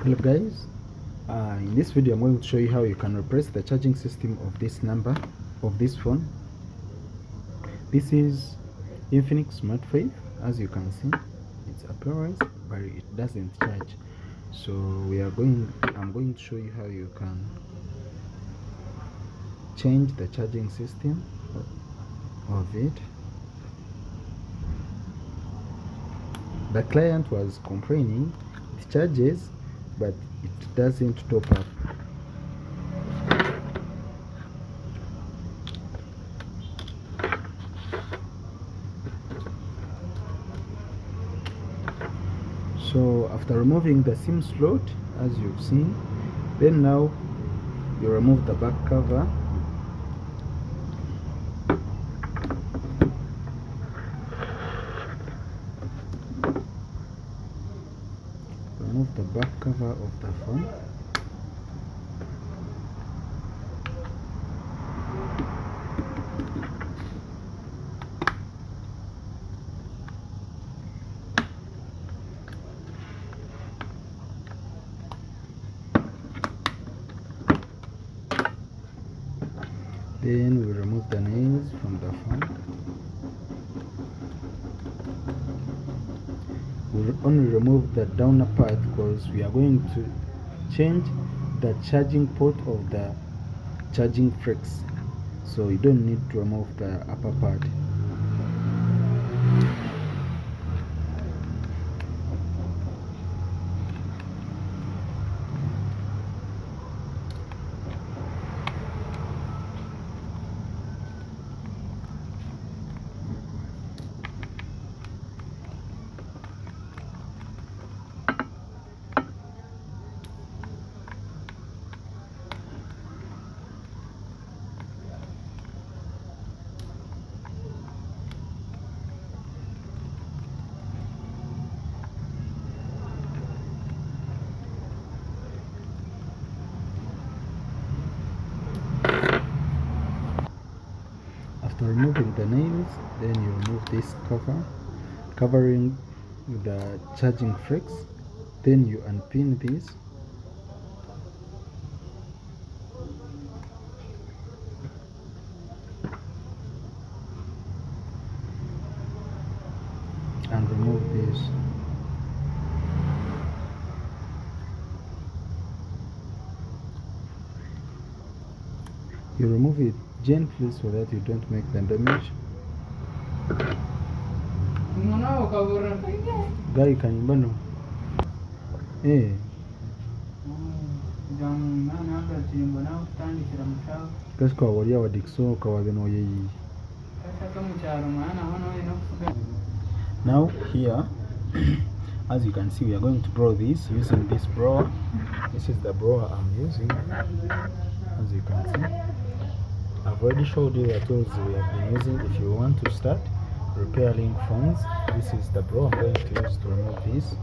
Hello guys, in this video I'm going to show you how you can replace the charging system of this number of this phone. This is Infinix Smart 5. As you can see, it's appearance but it doesn't charge. So I'm going to show you how you can change the charging system of it. The client was complaining it charges but it doesn't top up. So after removing the SIM slot, as you've seen, then now you remove the back cover. Remove the back cover of the phone. Then we remove the nails from the phone. We'll only remove the downer part because we are going to change the charging port of the charging flex, so you don't need to remove the upper part. After removing the nails, then you remove this cover covering the charging flex. Then you unpin this. And remove this. You remove it gently so that you don't make the damage. Guy kanimbano. Kasko walia wa dikso kawageno yeyi. Now here, as you can see, we are going to blow this using this blower. This is the blower I'm using. As you can see, I've already showed you the tools we have been using. If you want to start repairing phones, this is the blower I'm going to use to remove this.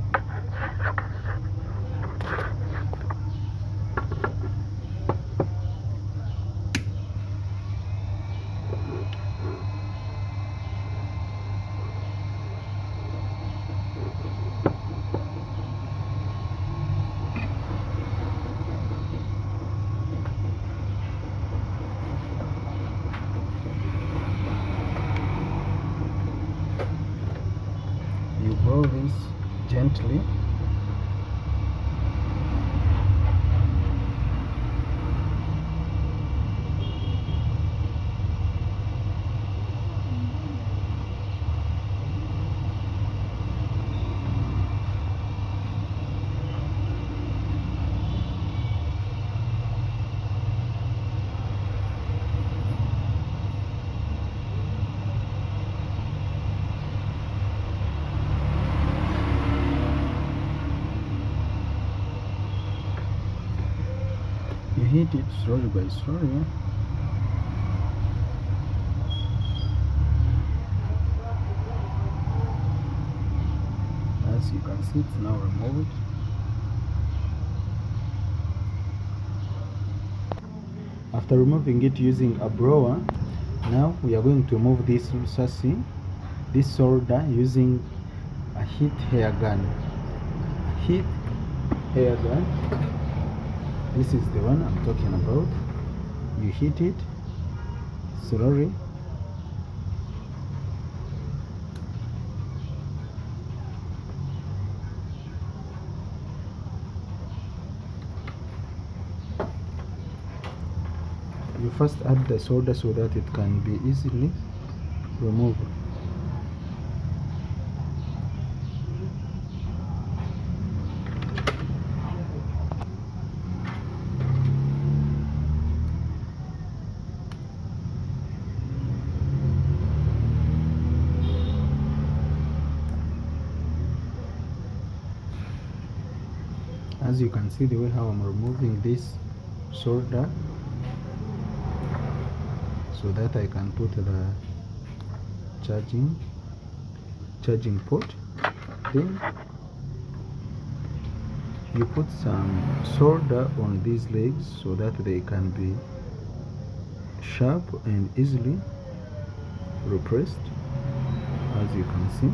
You blow this gently. You hit it slowly by slowly. As you can see, it's now removed. After removing it using a blower, now we are going to remove this chassis, this solder, using a heat hair gun. Heat air gun. This is the one I'm talking about. You hit it slowly. You first add the solder so that it can be easily removed. As you can see the way how I'm removing this solder so that I can put the charging port. Then you put some solder on these legs so that they can be sharp and easily repressed, as you can see.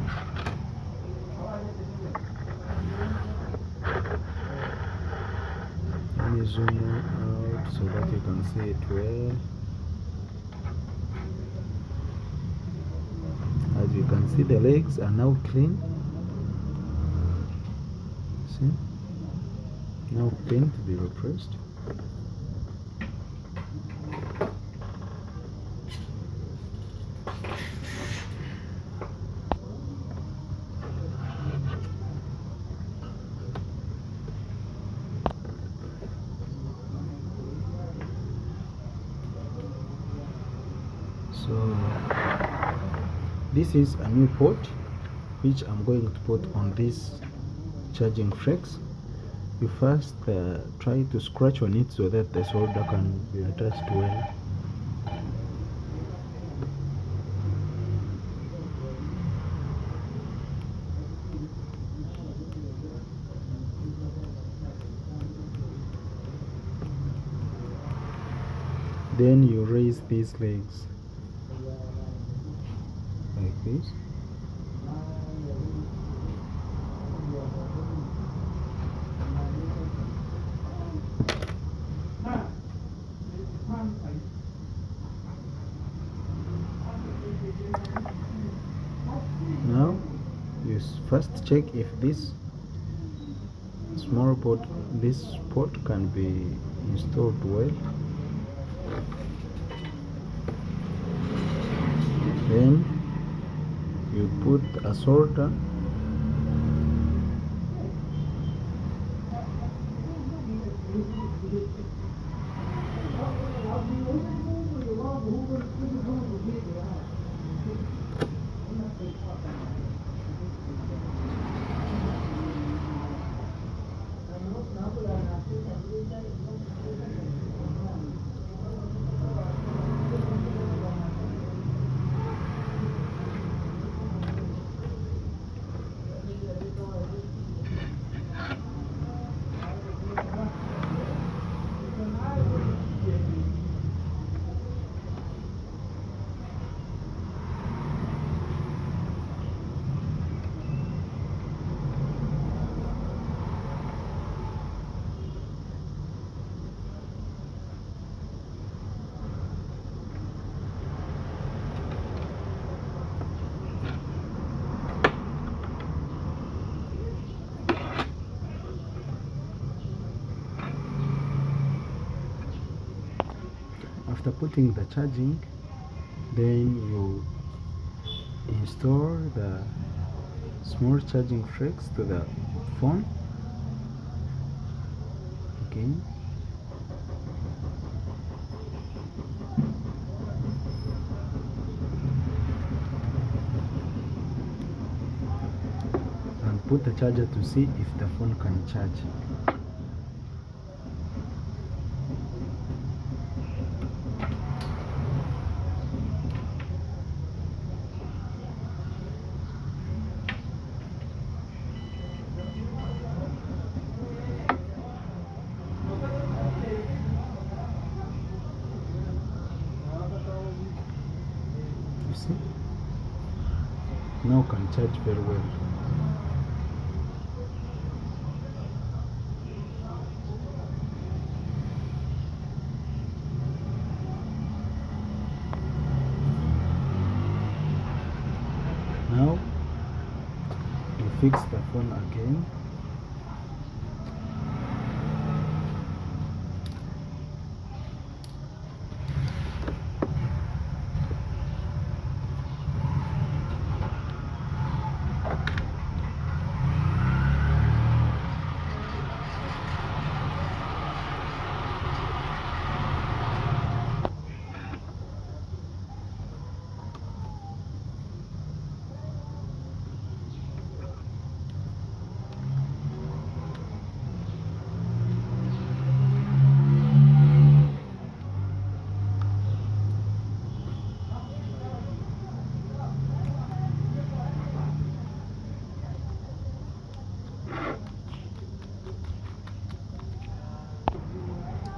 Let me zoom out so that you can see it well. As you can see, the legs are now clean. See? Now clean to be repressed. So this is a new port which I'm going to put on this charging flex. You first try to scratch on it so that the solder can be attached well. Then you raise these legs like this. Now you first check if this small port, this port can be installed well. Then you put a solder After putting the charging, then you install the small charging flex to the phone again. And put the charger to see if the phone can charge. Now can charge very well. fix the phone again.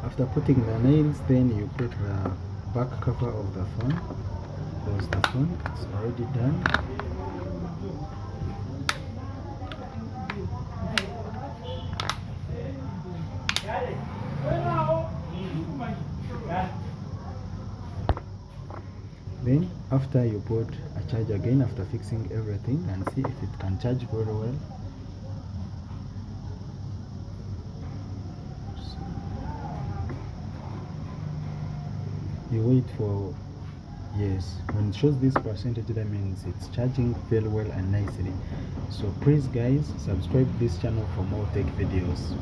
After putting the nails, then you put the back cover of the phone. Close the phone, it's already done. Then after you put a charge again after fixing everything and see if it can charge very well. You wait for, yes, when it shows this percentage, that means it's charging very well and nicely. So please guys, subscribe this channel for more tech videos.